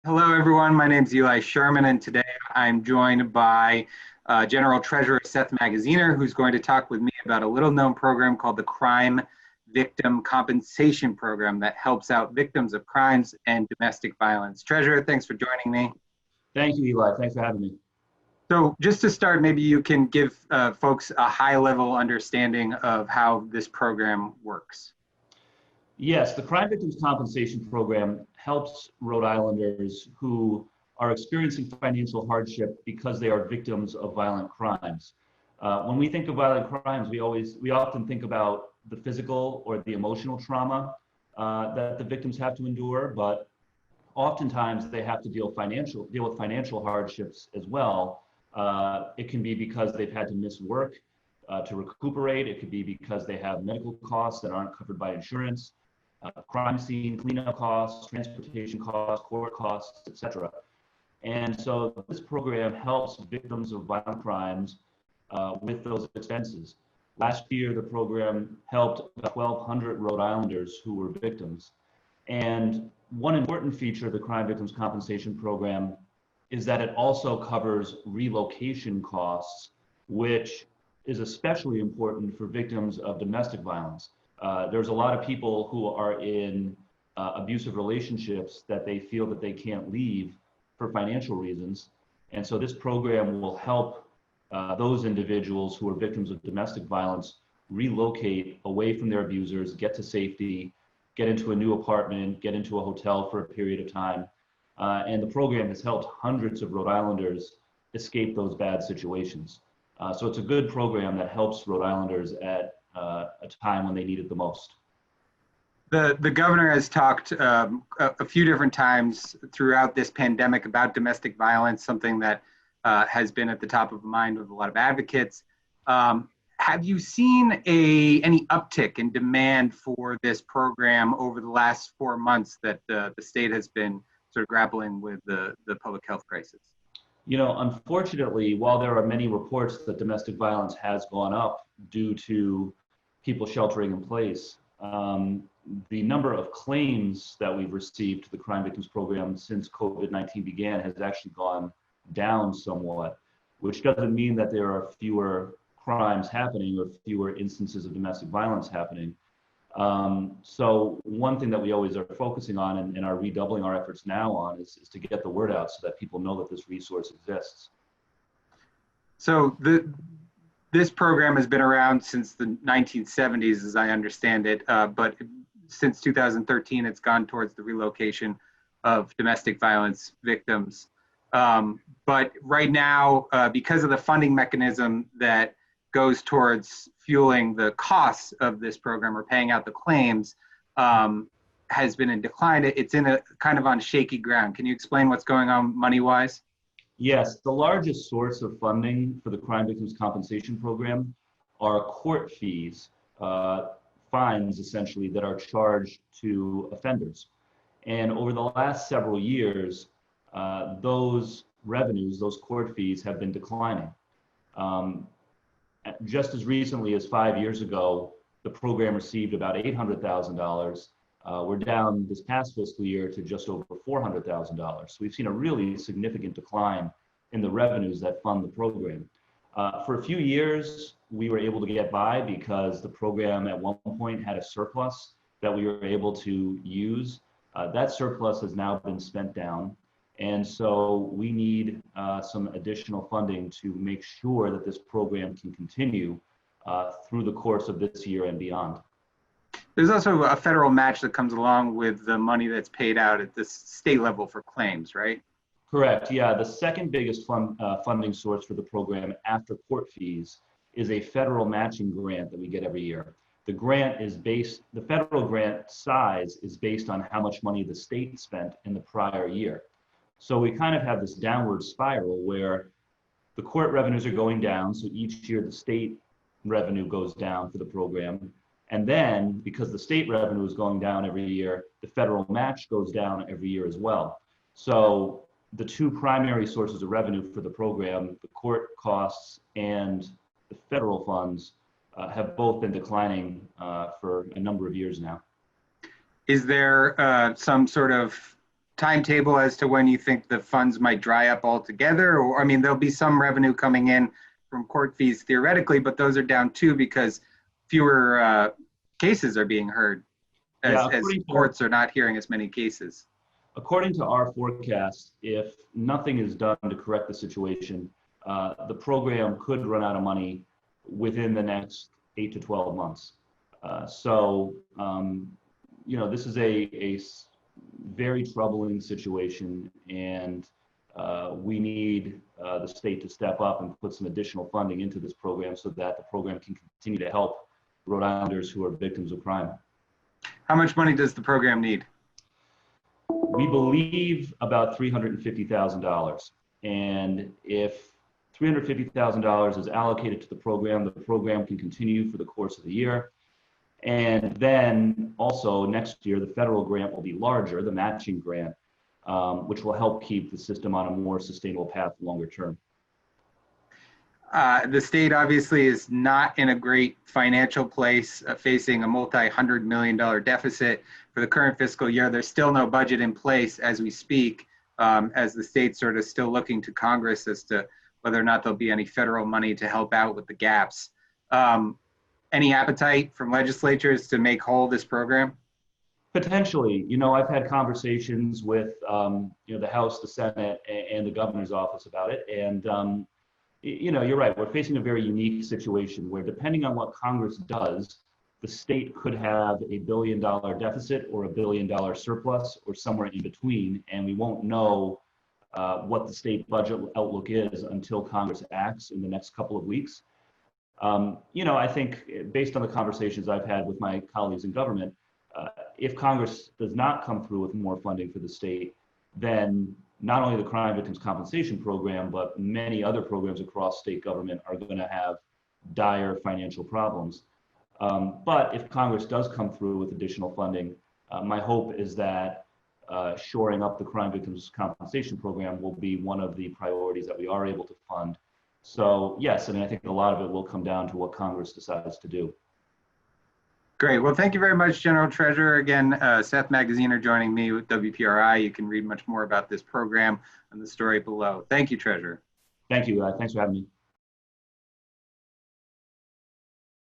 Hello, everyone. My name is Eli Sherman, and today I'm joined by General Treasurer Seth Magaziner, who's going to talk with me about a little-known program called the Crime Victim Compensation Program that helps out victims of crimes and domestic violence. Treasurer, thanks for joining me. Thank you, Eli. Thanks for having me. So just to start, maybe you can give folks a high-level understanding of how this program works. Yes, the Crime Victims Compensation Program helps Rhode Islanders who are experiencing financial hardship because they are victims of violent crimes. When we think of violent crimes, we often think about the physical or the emotional trauma that the victims have to endure, but oftentimes they have to deal with financial hardships as well. It can be because they've had to miss work to recuperate. It could be because they have medical costs that aren't covered by insurance. Crime scene cleanup costs, transportation costs, court costs, etc. And so this program helps victims of violent crimes with those expenses. Last year, the program helped about 1,200 Rhode Islanders who were victims. And one important feature of the Crime Victims Compensation Program is that it also covers relocation costs, which is especially important for victims of domestic violence. There's a lot of people who are in abusive relationships that they feel that they can't leave for financial reasons. And so this program will help those individuals who are victims of domestic violence relocate away from their abusers, get to safety, get into a new apartment, get into a hotel for a period of time. And the program has helped hundreds of Rhode Islanders escape those bad situations. So it's a good program that helps Rhode Islanders at a time when they need it the most. The governor has talked a few different times throughout this pandemic about domestic violence, something that has been at the top of mind with a lot of advocates. Have you seen any uptick in demand for this program over the last 4 months that the state has been sort of grappling with the public health crisis? You know, unfortunately, while there are many reports that domestic violence has gone up due to people sheltering in place, the number of claims that we've received to the Crime Victims Program since COVID-19 began has actually gone down somewhat, which doesn't mean that there are fewer crimes happening or fewer instances of domestic violence happening. So one thing that we always are focusing on and are redoubling our efforts now on is to get the word out so that people know that this resource exists. So this program has been around since the 1970s, as I understand it, but since 2013, it's gone towards the relocation of domestic violence victims. But right now, because of the funding mechanism that goes towards fueling the costs of this program or paying out the claims, has been in decline. It's in a kind of on shaky ground. Can you explain what's going on money-wise? Yes, the largest source of funding for the Crime Victims Compensation Program are court fees, fines essentially, that are charged to offenders. And over the last several years, those revenues, those court fees have been declining. Just as recently as 5 years ago, the program received about $800,000. We're down this past fiscal year to just over $400,000. So we've seen a really significant decline in the revenues that fund the program. For a few years, we were able to get by because the program at one point had a surplus that we were able to use. That surplus has now been spent down. And so we need some additional funding to make sure that this program can continue through the course of this year and beyond. There's also a federal match that comes along with the money that's paid out at the state level for claims, right? Correct, yeah. The second biggest funding source for the program after court fees is a federal matching grant that we get every year. The federal grant size is based on how much money the state spent in the prior year. So we kind of have this downward spiral where the court revenues are going down. So each year the state revenue goes down for the program. And then because the state revenue is going down every year, the federal match goes down every year as well. So the two primary sources of revenue for the program, the court costs and the federal funds, have both been declining for a number of years now. Is there some sort of timetable as to when you think the funds might dry up altogether? Or, I mean, there'll be some revenue coming in from court fees theoretically, but those are down too because fewer cases are being heard as courts are not hearing as many cases. According to our forecast, if nothing is done to correct the situation, the program could run out of money within the next 8 to 12 months. This is a very troubling situation, and we need the state to step up and put some additional funding into this program so that the program can continue to help Rhode Islanders who are victims of crime. How much money does the program need? We believe about $350,000. And if $350,000 is allocated to the program can continue for the course of the year. And then also next year, the federal grant will be larger, the matching grant, which will help keep the system on a more sustainable path longer term. The state obviously is not in a great financial place, facing a multi-$100 million deficit for the current fiscal year. There's still no budget in place as we speak, as the state's sort of still looking to Congress as to whether or not there'll be any federal money to help out with the gaps. Any appetite from legislatures to make whole this program? Potentially. I've had conversations with the House, the Senate, and the governor's office about it. And you're right. We're facing a very unique situation where, depending on what Congress does, the state could have a $1 billion deficit or a $1 billion surplus or somewhere in between, and we won't know what the state budget outlook is until Congress acts in the next couple of weeks. I think based on the conversations I've had with my colleagues in government, if Congress does not come through with more funding for the state, then not only the Crime Victims Compensation Program, but many other programs across state government are going to have dire financial problems. But if Congress does come through with additional funding, my hope is that shoring up the Crime Victims Compensation Program will be one of the priorities that we are able to fund. So yes, I think a lot of it will come down to what Congress decides to do. Great. Well, thank you very much, General Treasurer. Again, Seth Magaziner joining me with WPRI. You can read much more about this program on the story below. Thank you, Treasurer. Thank you. Thanks for having me.